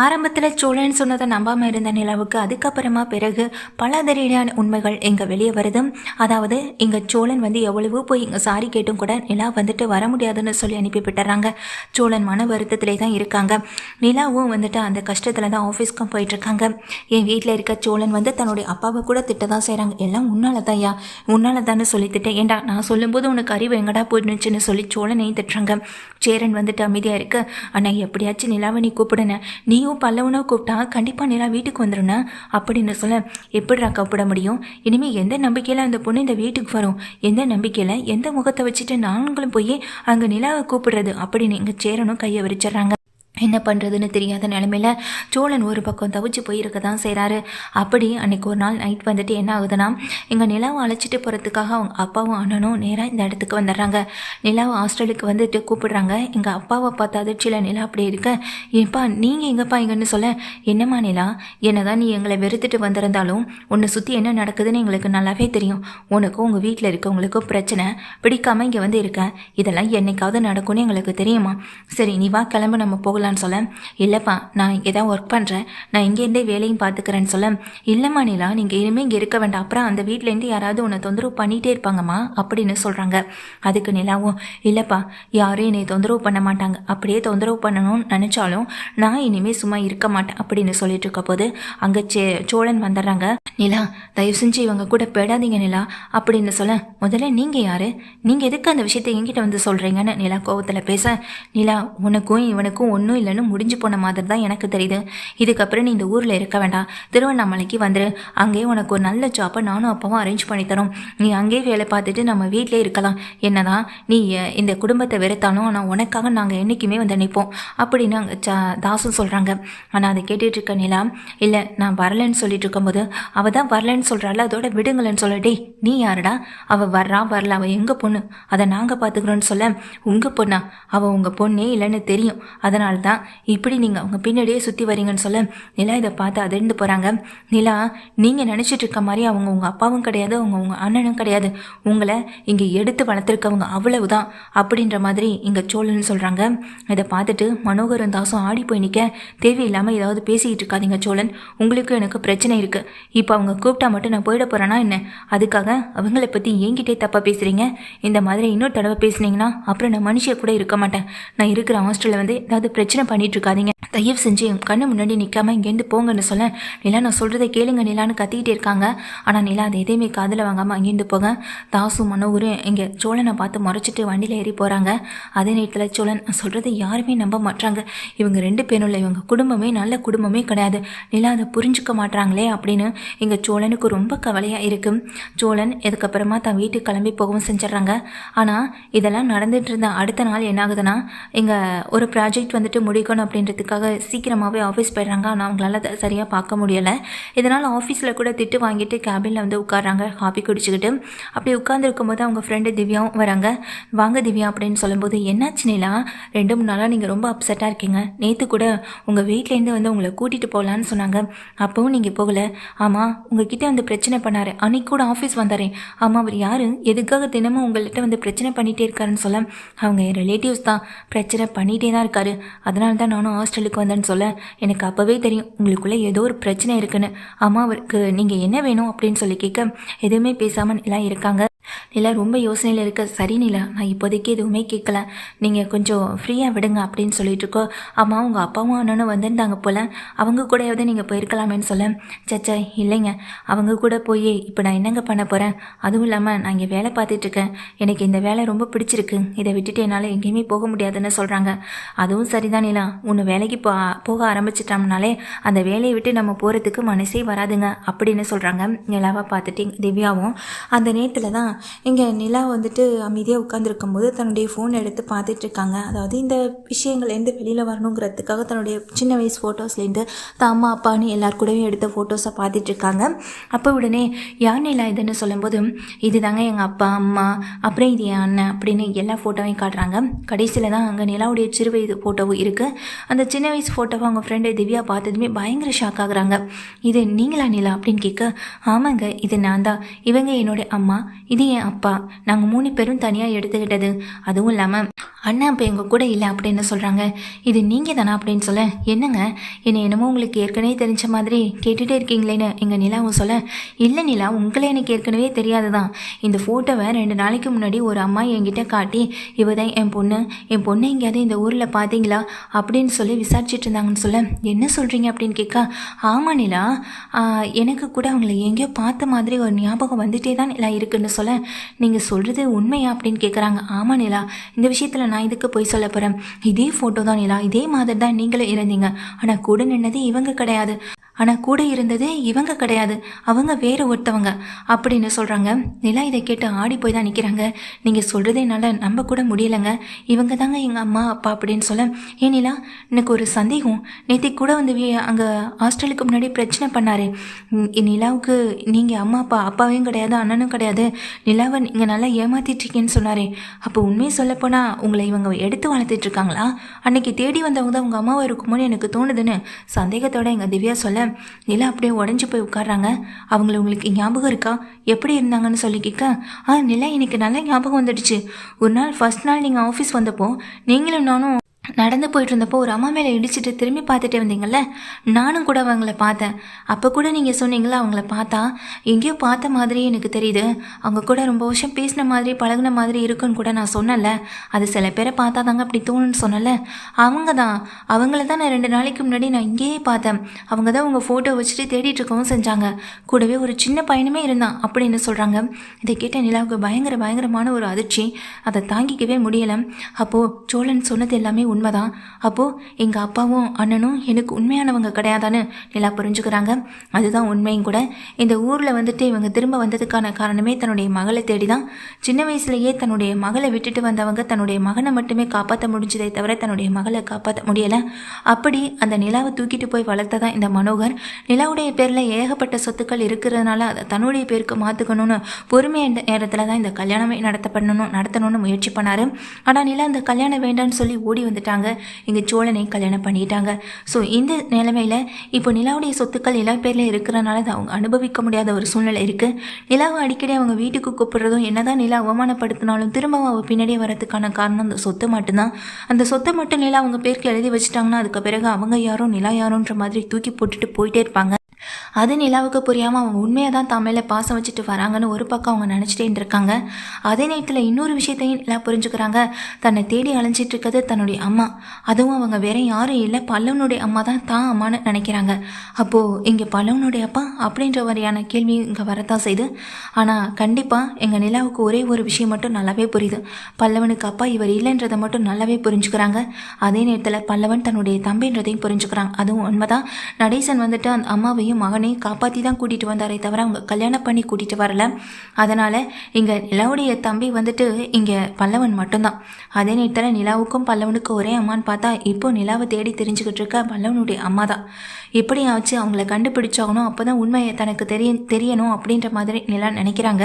ஆரம்பத்தில் சோழன் சொன்னதை நம்பாமல் இருந்த நிலாவுக்கு அதுக்கப்புறமா பிறகு பல அதிரடியான உண்மைகள் இங்கே வெளியே வருது. அதாவது இங்கே சோழன் எவ்வளவோ போய் இங்கே சாரி கேட்டும் கூட நிலா வர முடியாதுன்னு சொல்லி அனுப்பி விட்டுறாங்க. சோழன் மன வருத்தத்திலே தான் இருக்காங்க. நிலாவும் அந்த கஷ்டத்தில் தான் ஆஃபீஸ்க்கும் போயிட்டுருக்காங்க. என் வீட்டில் இருக்க சோழன் தன்னுடைய அப்பாவை கூட திட்ட தான் செய்கிறாங்க. எல்லாம் உன்னால தான்யா, உன்னால தானே சொல்லி திட்டேன். ஏண்டா நான் சொல்லும்போது உனக்கு அறிவு எங்கடா போயிடுச்சுன்னு சொல்லி சோழனையும் திட்டுறாங்க. சேரன் அமைதியாக இருக்கு. ஆனால் எப்படியாச்சும் நிலாவை நீ கூப்பிடுன, நீயும் பல்லவனோ கூப்பிட்டா கண்டிப்பாக நிலா வீட்டுக்கு வந்துடுன அப்படின்னு சொல்ல, எப்படிடா கூப்பிட முடியும்? இனிமேல் எந்த நம்பிக்கையில் அந்த பொண்ணு இந்த வீட்டுக்கு வரும், எந்த நம்பிக்கையில் எந்த முகத்தை வச்சுட்டு நாங்களும் போய் அங்கே நிலாவை கூப்பிடுறது அப்படின்னு இங்கே சேரனும் கையை விரிச்சிட்றாங்க. என்ன பண்ணுறதுன்னு தெரியாத நிலமையில சோழன் ஒரு பக்கம் தவிச்சு போயிருக்க தான் செய்கிறாரு. அப்படி அன்றைக்கி ஒரு நாள் நைட் என்ன ஆகுதுன்னா, எங்கள் நிலாவை அழைச்சிட்டு போகிறதுக்காக அவங்க அப்பாவும் அண்ணனும் நேராக இந்த இடத்துக்கு வந்துடுறாங்க. நிலாவை ஹாஸ்டலுக்கு கூப்பிடுறாங்க. எங்கள் அப்பாவை பார்த்து அதிர்ச்சியில் நிலா அப்படி இருக்க, ஏப்பா நீங்கள் எங்கப்பா இங்கன்னு சொல்ல, என்னம்மா நிலா, என்ன தான் நீ எங்களை வெறுத்துட்டு வந்திருந்தாலும் உன்னை சுற்றி என்ன நடக்குதுன்னு எங்களுக்கு நல்லாவே தெரியும். உனக்கும் உங்கள் வீட்டில் இருக்கவங்களுக்கும் பிரச்சனை பிடிக்காமல் இங்கே இருக்க, இதெல்லாம் என்னைக்காவது நடக்கும்னு எங்களுக்கு தெரியுமா? சரி நீ வா கிளம்பு, நம்ம போகலாம் சொல்ல, இல்லைப்பா நான் இங்கே தான் ஒர்க் பண்ணுறேன், நான் இங்கேருந்தே வேலையும் பார்த்துக்கிறேன்னு சொல்ல, இல்லைம்மா நிலா நீங்கள் இனிமேல் இங்கே இருக்க வேண்டாம், அப்புறம் அந்த வீட்டிலேருந்து யாராவது உன்னை தொந்தரவு பண்ணிகிட்டே இருப்பாங்கம்மா அப்படின்னு சொல்கிறாங்க. அதுக்கு நிலாவும், இல்லைப்பா யாரும் என்னை தொந்தரவு பண்ண மாட்டாங்க, அப்படியே தொந்தரவு பண்ணணும்னு நினச்சாலும் நான் இனிமேல் சும்மா இருக்க மாட்டேன் அப்படின்னு சொல்லிட்டு இருக்க போது அங்கே சோழன் வந்துடுறாங்க. நிலா தயவு செஞ்சு இவங்க கூட போயிடாதீங்க நிலா அப்படின்னு சொல்ல, முதல்ல நீங்கள் யார், நீங்கள் எதுக்கு அந்த விஷயத்தை என்கிட்ட சொல்கிறீங்கன்னு நிலா கோவத்தில் பேச, நிலா உனக்கும் இவனுக்கும் ஒன்றும் இல்லைன்னு முடிஞ்சு போன மாதிரி தான் எனக்கு தெரியுது. இதுக்கப்புறம் நீ இந்த ஊரில் இருக்க வேண்டாம், திருவண்ணாமலைக்கு வந்துரு, அங்கேயே உனக்கு ஒரு நல்ல ஜாப்பை நானும் அப்பாவும் அரேஞ்ச் பண்ணி தரோம், நீ அங்கேயே வேலை பார்த்துட்டு நம்ம வீட்டிலே இருக்கலாம், என்னதான் நீ இந்த குடும்பத்தை வெறுத்தாலும் ஆனால் உனக்காக நாங்கள் என்றைக்குமே நிற்போம் அப்படின்னு அங்கே தாசும் சொல்கிறாங்க. ஆனால் அதை கேட்டுட்டு இருக்க நிலா, இல்லை நான் வரலன்னு சொல்லிட்டு இருக்கும்போது அவள் தான் வரலன்னு சொல்கிறாள், அதோட விடுங்களேன்னு சொல்ல, டேய் நீ யாருடா, அவள் வரல, அவள் எங்கள் பொண்ணு, அதை நாங்கள் பார்த்துக்குறோன்னு சொல்ல, உங்கள் பொண்ணா, அவள் உங்கள் பொண்ணே இல்லைன்னு தெரியும், அதனால தான் இப்படி நீங்கள் அவங்க பின்னாடியே சுற்றி வரீங்கன்னு சொல்ல, நிலா இதை பார்த்து அதிர்ந்து போகிறாங்க. நிலா நீங்கள் நினச்சிட்டு இருக்க மாதிரி அவங்க உங்கள் அப்பாவும் கிடையாது, அவங்க உங்கள் அண்ணனும் கிடையாது, உங்களை இங்கே எடுத்து வளர்த்துருக்கவங்க அவ்வளவுதான் அப்படின்ற மாதிரி இங்கே சோழன்னு சொல்கிறாங்க. இதை பார்த்துட்டு மனோகரும் தாசும் ஆடி போய் நிற்க, தேவையில்லாமல் ஏதாவது பேசிக்கிட்டு இருக்காதீங்க சோழன், உங்களுக்கு எனக்கு பிரச்சனை இருக்குது, இப்போ அவங்க கூப்பிட்டா மட்டும் நான் போயிட போகிறேன்னா என்ன, அதுக்காக அவங்கள பற்றி என்கிட்டே தப்பாக பேசுகிறீங்க, இந்த மாதிரி இன்னொரு தடவை பேசுனீங்கன்னா அப்புறம் நான் மனுஷியை கூட இருக்க மாட்டேன், நான் இருக்கிற ஹாஸ்டலில் ஏதாவது பிரச்சனை பண்ணிட்டு இருக்காதீங்க, தயவு செஞ்சு கண்ணு முன்னாடி நிற்காம இங்கேருந்து போங்கன்னு சொல்ல, நிலா நான் சொல்கிறத கேளுங்க நிலான்னு கத்திக்கிட்டே இருக்காங்க. ஆனால் நிலா அதை எதையுமே காதில் வாங்காமல் அங்கேருந்து போக, தாசும் மனோகரும் இங்கே சோழனை பார்த்து முறைச்சிட்டு வண்டியில் ஏறி போகிறாங்க. அதே நேரத்தில் சோழன் சொல்கிறத யாருமே நம்ப மாட்டாங்க, இவங்க ரெண்டு பேரும் இல்லை, இவங்க குடும்பமே நல்ல குடும்பமே கிடையாது, நிலா அதை புரிஞ்சுக்க மாட்டாங்களே அப்படின்னு இங்கே சோழனுக்கு ரொம்ப கவலையாக இருக்குது. சோழன் இதுக்கப்புறமா தான் வீட்டுக்கு கிளம்பி போகவும் செஞ்சிடறாங்க. ஆனால் இதெல்லாம் நடந்துட்டு இருந்த அடுத்த நாள் என்ன ஆகுதுன்னா, இங்கே ஒரு ப்ராஜெக்ட் முடிக்கணும் அப்படின்றதுக்காக சீக்கிரமாகவே ஆஃபீஸ் போயிடுறாங்க. ஆனால் அவங்களால சரியாக பார்க்க முடியலை. இதனால் ஆஃபீஸில் கூட திட்டு வாங்கிட்டு கேபினில் உட்காடுறாங்க காஃபி குடிச்சுக்கிட்டு. அப்படி உட்காந்துருக்கும் போது அவங்க ஃப்ரெண்டு திவ்யாவும் வராங்க. வாங்க திவ்யா அப்படின்னு சொல்லும்போது, என்னாச்சு நிலா, 2-3 நாளாக நீங்கள் ரொம்ப அப்செட்டாக இருக்கீங்க, நேற்று கூட உங்கள் வீட்டிலேருந்து உங்களை கூட்டிகிட்டு போகலான்னு சொன்னாங்க, அப்போவும் நீங்கள் போகலை. ஆமாம் உங்ககிட்ட பிரச்சனை பண்ணார், அன்றைக்கி கூட ஆஃபீஸ் வந்தாரே, ஆமாம் அவர் யார், எதுக்காக தினமும் உங்கள்கிட்ட பிரச்சனை பண்ணிகிட்டே இருக்காருன்னு சொல்ல, அவங்க என் ரிலேட்டிவ்ஸ் தான், பிரச்சனை பண்ணிகிட்டே தான் இருக்காரு, அதனால தான் நானும் ஹாஸ்டலுக்கு வந்தேன்னு சொல்ல, எனக்கு அப்போவே தெரியும் உங்களுக்குள்ளே ஏதோ ஒரு பிரச்சனை இருக்குன்னு. அம்மா அவருக்கு நீங்கள் என்ன வேணும் அப்படின்னு சொல்லி கேட்க, எதுவுமே பேசாமல் எல்லாம் இருக்காங்க. நிலா ரொம்ப யோசனையில் இருக்க, சரி நிலா நான் இப்போதைக்கு எதுவுமே கேட்கல, நீங்கள் கொஞ்சம் ஃப்ரீயாக விடுங்க அப்படின்னு சொல்லிட்டு இருக்கோம். அம்மா உங்கள் அப்பாவும் அண்ணனும் வந்திருந்தாங்க போல், அவங்க கூடயாவது நீங்கள் போயிருக்கலாமேன்னு சொல்ல, சச்சா இல்லைங்க, அவங்க கூட போய் இப்போ நான் என்னங்க பண்ண போகிறேன், அதுவும் இல்லாமல் நான் இங்கே வேலை பார்த்துட்ருக்கேன், எனக்கு இந்த வேலை ரொம்ப பிடிச்சிருக்கு, இதை விட்டுட்டு என்னால் எங்கேயுமே போக முடியாதுன்னு சொல்கிறாங்க. அதுவும் சரிதான் நிலா, உன்னை வேலைக்கு போக ஆரம்பிச்சிட்டோம்னாலே அந்த வேலையை விட்டு நம்ம போகிறதுக்கு மனசே வராதுங்க அப்படின்னு சொல்கிறாங்க. நிலாவை பார்த்துட்டு திவ்யாவும் அந்த நேரத்தில் தான் இங்கே நிலா அமைதியாக உட்காந்துருக்கும் போது தன்னுடைய ஃபோன் எடுத்து பார்த்துட்ருக்காங்க. அதாவது இந்த விஷயங்கள்லேருந்து வெளியில் வரணுங்கிறதுக்காக தன்னுடைய சின்ன வயசு ஃபோட்டோஸ்லேருந்து தான் அம்மா அப்பான்னு எல்லார் கூடவே எடுத்த ஃபோட்டோஸை பார்த்துட்ருக்காங்க. அப்போ உடனே யார் நிலா இதுன்னு சொல்லும்போது, இது தாங்க எங்கள் அப்பா அம்மா, அப்புறம் இது என் அண்ணன் அப்படின்னு எல்லா ஃபோட்டோவையும் காட்டுறாங்க. கடைசியில் தான் அங்கே நிலாவுடைய சிறு வயது ஃபோட்டோவும் இருக்குது. அந்த சின்ன வயசு ஃபோட்டோவை அவங்க ஃப்ரெண்டு திவ்யா பார்த்ததுமே பயங்கர ஷாக் ஆகுறாங்க. இது நீங்களா நிலா அப்படின்னு கேட்க, ஆமாங்க இது நான் தான், இவங்க என்னோட அம்மா, இது என் அப்பா, நாங்கள் 3 பேரும் தனியாக எடுத்துக்கிட்டது, அதுவும் இல்லாமல் அண்ணா இப்போ எங்கள் கூட இல்லை அப்படின்னு சொல்கிறாங்க. இது நீங்கள் தானா அப்படின்னு சொல்ல, என்னங்க என்னமோ உங்களுக்கு ஏற்கனவே தெரிஞ்ச மாதிரி கேட்டுகிட்டே இருக்கீங்களேன்னு எங்கள் நிலாவும் சொல்ல, இல்லை நிலா, உங்களே எனக்கு ஏற்கனவே தெரியாது தான். இந்த ஃபோட்டோவை 2 நாளைக்கு முன்னாடி ஒரு அம்மா என்கிட்ட காட்டி, இவ தான் என் பொண்ணு எங்கேயாவது இந்த ஊரில் பார்த்தீங்களா அப்படின்னு சொல்லி விசாரிச்சுட்டு இருந்தாங்கன்னு சொல்ல, என்ன சொல்கிறீங்க அப்படின்னு கேட்க, ஆமாம் நிலா, எனக்கு கூட அவங்கள எங்கேயோ பார்த்த மாதிரி ஒரு ஞாபகம் வந்துட்டே தான் நிலா இருக்குன்னு சொல்ல, நீங்கள் சொல்கிறது உண்மையா அப்படின்னு கேட்குறாங்க. ஆமாம் நிலா, இந்த விஷயத்தில் நான் இதுக்கு போய் சொல்ல போகிறேன். இதே ஃபோட்டோ தான் நிலா, இதே மாதிரி தான் நீங்களும் இருந்தீங்க. ஆனால் கூட நின்னது இவங்க கிடையாது, ஆனால் கூட இருந்தது இவங்க கிடையாது, அவங்க வேறு ஒருத்தவங்க அப்படின்னு சொல்கிறாங்க. நிலா இதை கேட்டு ஆடி போய் தான் நிற்கிறாங்க. நீங்கள் சொல்கிறதே என்னால் நம்ப கூட முடியலைங்க, இவங்க தாங்க எங்கள் அம்மா அப்பா அப்படின்னு சொல்ல, ஏன் நிலா, எனக்கு ஒரு சந்தேகம். நேற்று கூட வந்து அங்கே ஹாஸ்டலுக்கு முன்னாடி பிரச்சனை பண்ணார் நிலாவுக்கு, நீங்கள் அம்மா அப்பாவையும் கிடையாது, அண்ணனும் கிடையாது, நிலாவை நீங்கள் நல்லா ஏமாற்றிட்டுருக்கேன்னு சொன்னார். அப்போ உண்மையை சொல்லப்போனால் உங்களை இவங்க எடுத்து வளர்த்துட்டு இருக்காங்களா? அன்னைக்கு தேடி வந்தவங்க தான் உங்கள் அம்மாவை இருக்குமோன்னு எனக்கு தோணுதுன்னு சந்தேகத்தோட எங்கள் திவ்யா சொல்ல, நிலா அப்படியே உடஞ்சி போய் உட்காடுறாங்க. உங்களுக்கு ஞாபகம் இருக்கா எப்படி இருந்தாங்கன்னு சொல்லி கேட்க, நிலா எனக்கு நல்லா ஞாபகம் வந்துடுச்சு. ஒரு நாள் ஃபர்ஸ்ட் நாள் நீங்கள் ஆஃபீஸ் வந்தப்போ நீங்களும் நானும் நடந்து போயிட்டு இருந்தப்போ ஒரு அம்மா மேலே இடிச்சிட்டு திரும்பி பார்த்துட்டே வந்தீங்கள்ல, நானும் கூட அவங்கள பார்த்தேன். அப்போ கூட நீங்கள் சொன்னீங்களா அவங்கள பார்த்தா எங்கேயோ பார்த்த மாதிரியே எனக்கு தெரியுது, அவங்க கூட ரொம்ப வருஷம் பேசின மாதிரி பழகின மாதிரி இருக்குன்னு கூட நான் சொன்னல, அது சில பேரை பார்த்தா தாங்க அப்படி தோணுன்னு சொன்னல, அவங்கள தான் நான் 2 நாளைக்கு முன்னாடி நான் இங்கேயே பார்த்தேன். அவங்க தான் உங்கள் ஃபோட்டோ வச்சுட்டு தேடிட்டு இருக்கவும் செஞ்சாங்க, கூடவே ஒரு சின்ன பையனுமே இருந்தான் அப்படின்னு சொல்கிறாங்க. இதை கேட்ட நிலாவுக்கு பயங்கரமான ஒரு அதிர்ச்சி, அதை தாங்கிக்கவே முடியலை. அப்போது சோழன் சொன்னது எல்லாமே உண்மைதான். அப்போது எங்கள் அப்பாவும் அண்ணனும் எனக்கு உண்மையானவங்க கிடையாதான்னு நிலா புரிஞ்சுக்கிறாங்க. அதுதான் உண்மையும் கூட. இந்த ஊரில் வந்துட்டு இவங்க திரும்ப வந்ததுக்கான காரணமே தன்னுடைய மகளை தேடி தான். சின்ன வயசுலேயே தன்னுடைய மகளை விட்டுட்டு வந்தவங்க தன்னுடைய மகனை மட்டுமே காப்பாற்ற முடிஞ்சதே தவிர தன்னுடைய மகளை காப்பாற்ற முடியலை. அப்படி அந்த நிலாவை தூக்கிட்டு போய் வளர்த்ததான் இந்த மனோகர். நிலாவுடைய பேரில் ஏகப்பட்ட சொத்துக்கள் இருக்கிறதுனால அதை தன்னுடைய பேருக்கு மாற்றுக்கணும்னு பொறுமையான நேரத்தில் தான் இந்த கல்யாணமே நடத்தணும்னு முயற்சி பண்ணார். ஆனால் நிலா இந்த கல்யாணம் வேண்டான்னு சொல்லி ஓடி வந்துட்டாங்க. இங்கே சோழனை கல்யாணம் பண்ணிட்டாங்க. ஸோ இந்த நிலைமையில் இப்போ நிலாவுடைய சொத்துக்கள் எல்லா பேரில் இருக்கிறனால அதை அவங்க அனுபவிக்க முடியாத ஒரு சூழ்நிலை இருக்குது. நிலாவை அடிக்கடி அவங்க வீட்டுக்கு கூப்பிடுறதும், என்னதான் நிலா அவமானப்படுத்தினாலும் திரும்பவும் அவள் பின்னாடியே வரதுக்கான காரணம் அந்த சொத்து மட்டும்தான். அந்த சொத்தை மட்டும் நிலா அவங்க பேருக்கு எழுதி வச்சுட்டாங்கன்னா அதுக்கு பிறகு அவங்க யாரோ நிலா யாரோன்ற மாதிரி தூக்கி போட்டுட்டு போயிட்டே இருப்பாங்க. அது நிலாவுக்கு புரியாமல் அவங்க உண்மையாக தான் தமிழ பாசம் வச்சுட்டு வராங்கன்னு ஒரு பக்கம் அவங்க நினச்சிட்டே இருக்காங்க. அதே நேரத்தில் இன்னொரு விஷயத்தையும் நிலா புரிஞ்சுக்கிறாங்க. தன்னை தேடி அலைஞ்சிட்டு இருக்கிறது தன்னுடைய அம்மா, அதுவும் அவங்க வேற யாரும் இல்லை, பல்லவனுடைய அம்மா தான் அம்மான்னு நினைக்கிறாங்க. அப்போது இங்கே பல்லவனுடைய அப்பா அப்படின்ற மாதிரியான கேள்வி இங்கே வரத்தான் செய்யுது. ஆனால் கண்டிப்பாக எங்கள் நிலாவுக்கு ஒரே ஒரு விஷயம் மட்டும் நல்லாவே புரியுது, பல்லவனுக்கு அப்பா இவர் இல்லைன்றதை மட்டும் நல்லாவே புரிஞ்சுக்கிறாங்க. அதே நேரத்தில் பல்லவன் தன்னுடைய தம்பின்றதையும் புரிஞ்சுக்கிறாங்க. அதுவும் உண்மைதான். நடேசன் வந்துட்டு அந்த அம்மாவையும் மகனையும் காப்பாற்றி தான் கூட்டிகிட்டு வந்தாரே தவிர அவங்க கல்யாணம் பண்ணி கூட்டிகிட்டு வரல. அதனால் இங்கே நிலாவுடைய தம்பி வந்துட்டு இங்கே பல்லவன் மட்டும்தான். அதே நேரத்தில் நிலாவுக்கும் பல்லவனுக்கும் ஒரே அம்மான்னு பார்த்தா இப்போ நிலாவை தேடி தெரிஞ்சுக்கிட்டு இருக்க பல்லவனுடைய அம்மா தான். எப்படியாச்சு அவங்கள கண்டுபிடிச்சாகணும், அப்போ தான் உண்மையை தனக்கு தெரியணும் அப்படின்ற மாதிரி நிலா நினைக்கிறாங்க.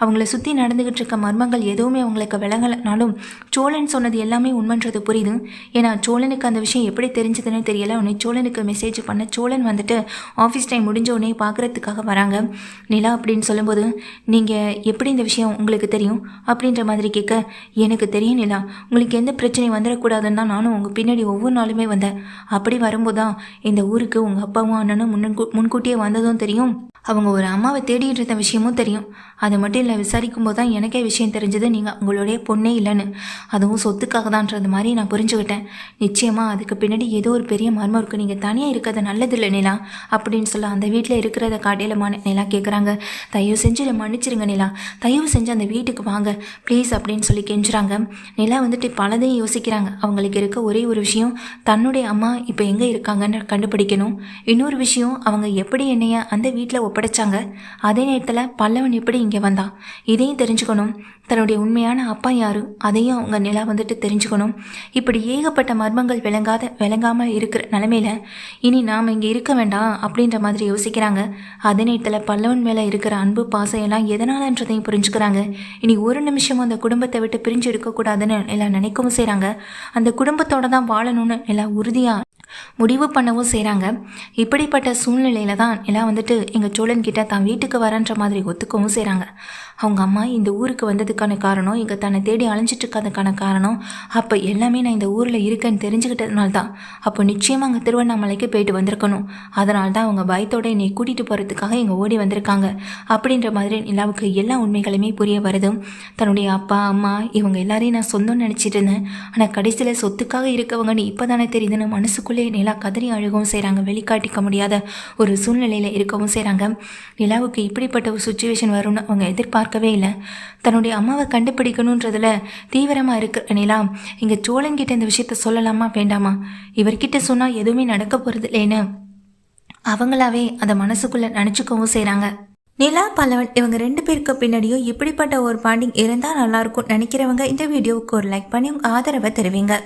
அவங்கள சுற்றி நடந்துக்கிட்டு இருக்க மர்மங்கள் எதுவுமே அவங்களுக்கு விளங்கலைனாலும் சோழன் சொன்னது எல்லாமே உண்மைன்றது புரியுது. ஏன்னா சோழனுக்கு அந்த விஷயம் எப்படி தெரிஞ்சதுன்னு தெரியல. உடனே சோழனுக்கு மெசேஜ் பண்ண சோழன் வந்துட்டு ஆஃபீஸ் டைம் முடிஞ்ச உடனே பார்க்குறதுக்காக வராங்க. நிலா அப்படின்னு சொல்லும்போது, நீங்கள் எப்படி இந்த விஷயம் உங்களுக்கு தெரியும் அப்படின்ற மாதிரி கேட்க, எனக்கு தெரியும் நிலா, உங்களுக்கு எந்த பிரச்சனையும் வந்துடக்கூடாதுன்னு தான் நானும் உங்கள் பின்னாடி ஒவ்வொரு நாளுமே வந்தேன். அப்படி வரும்போது தான் இந்த ஊருக்கு உங்கள் அப்பாவும் அண்ணனும் முன்கூட்டியே வந்ததும் தெரியும், அவங்க ஒரு அம்மாவை தேடிட்டு இருந்த விஷயமும் தெரியும். அது மட்டும் இல்லை, விசாரிக்கும் போது தான் எனக்கே விஷயம் தெரிஞ்சது நீங்கள் உங்களுடைய பொண்ணே இல்லைன்னு, அதுவும் சொத்துக்காக தான்ன்றது மாதிரி நான் புரிஞ்சுக்கிட்டேன். நிச்சயமாக அதுக்கு பின்னாடி ஏதோ ஒரு பெரிய மர்மம் இருக்குது, நீங்கள் தனியாக இருக்கிறது நல்லதில்லை நிலா அப்படின்னு சொல்ல அந்த வீட்டில் இருக்கிறத காட்டிலமான நிலா கேட்குறாங்க. தயவு செஞ்சு இதை மன்னிச்சிருங்க நிலா, தயவு செஞ்சு அந்த வீட்டுக்கு வாங்க ப்ளீஸ் அப்படின்னு சொல்லி கெஞ்சுறாங்க. நிலா வந்துட்டு பலதையும் யோசிக்கிறாங்க. அவங்களுக்கு இருக்க ஒரே ஒரு விஷயம், தன்னுடைய அம்மா இப்போ எங்கே இருக்காங்கன்னு கண்டுபிடிக்கணும். இன்னொரு விஷயம், அவங்க எப்படி என்னைய அந்த வீட்டில் ஒப்படைச்சாங்க, அதே நேரத்தில் பல்லவன் எப்படி இங்கே வந்தான், இதையும் தெரிஞ்சுக்கணும். தன்னுடைய உண்மையான அப்பா யாரு அதையும் அவங்க நிலா வந்துட்டு தெரிஞ்சுக்கணும். இப்படி ஏகப்பட்ட மர்மங்கள் விளங்காமல் இருக்கிற நிலமையில இனி நாம் இங்கே இருக்க வேண்டாம் அப்படின்ற மாதிரி யோசிக்கிறாங்க. அதே நேரத்தில் பல்லவன் மேலே இருக்கிற அன்பு பாசம் எல்லாம் எதனாலன்றதையும் புரிஞ்சுக்கிறாங்க. இனி ஒரு நிமிஷமும் அந்த குடும்பத்தை விட்டு பிரிஞ்சு இருக்கக்கூடாதுன்னு எல்லாம் நினைக்கவும் செய்கிறாங்க. அந்த குடும்பத்தோட தான் வாழணும்னு எல்லாம் உறுதியாக முடிவு பண்ணவும் செய்கிறாங்க. இப்படிப்பட்ட சூழ்நிலையில தான் எல்லாம் வந்துட்டு எங்கள் சோழன் கிட்ட தான் வீட்டுக்கு வரன்ற மாதிரி ஒத்துக்கவும் செய்கிறாங்க. அவங்க அம்மா இந்த ஊருக்கு வந்ததுக்கான காரணம், இங்கே தன்னை தேடி அலைஞ்சிட்டு இருக்கிறதுக்கான காரணம், அப்போ எல்லாமே நான் இந்த ஊரில் இருக்கேன்னு தெரிஞ்சுக்கிட்டதுனால தான். அப்போ நிச்சயமாக அங்கே திருவண்ணாமலைக்கு போயிட்டு வந்திருக்கணும். அதனால தான் அவங்க பயத்தோட என்னை கூட்டிகிட்டு போகிறதுக்காக இங்கே ஓடி வந்திருக்காங்க அப்படின்ற மாதிரி நிலாவுக்கு எல்லா உண்மைகளுமே புரிய வருது. தன்னுடைய அப்பா அம்மா இவங்க எல்லாரையும் நான் சொந்தம்னு நினச்சிட்டு இருந்தேன், ஆனால் கடைசியில் சொத்துக்காக இருக்கவங்கன்னு இப்போ தானே தெரியுதுன்னு மனசுக்குள்ளே நிலா கதறி அழுகவும் செய்கிறாங்க. வெளிக்காட்டிக்க முடியாத ஒரு சூழ்நிலையில் இருக்கவும் செய்கிறாங்க. நிலாவுக்கு இப்படிப்பட்ட ஒரு சுச்சுவேஷன் வரும்னு அவங்க எதிர்பார்க்கவே இல்லை. தன்னுடைய அம்மாவை கண்டுபிடிக்கணுன்றதுல தீவிரமாக இருக்கிற நிலா இங்கே சோழன்கிட்ட இந்த விஷயத்த சொல்லலாமா வேண்டாமா, இவர்கிட்ட சொன்னால் எதுவுமே நடக்க போகிறது இல்லைன்னு அவங்களாவே அதை மனசுக்குள்ளே நினச்சிக்கவும் செய்கிறாங்க. நிலா பல்லவன் இவங்க 2 பேருக்கு பின்னாடியும் இப்படிப்பட்ட ஒரு பாண்டிங் இருந்தால் நல்லாயிருக்கும் நினைக்கிறவங்க இந்த வீடியோவுக்கு ஒரு லைக் பண்ணி உங்கள் ஆதரவை தெரிவிங்க.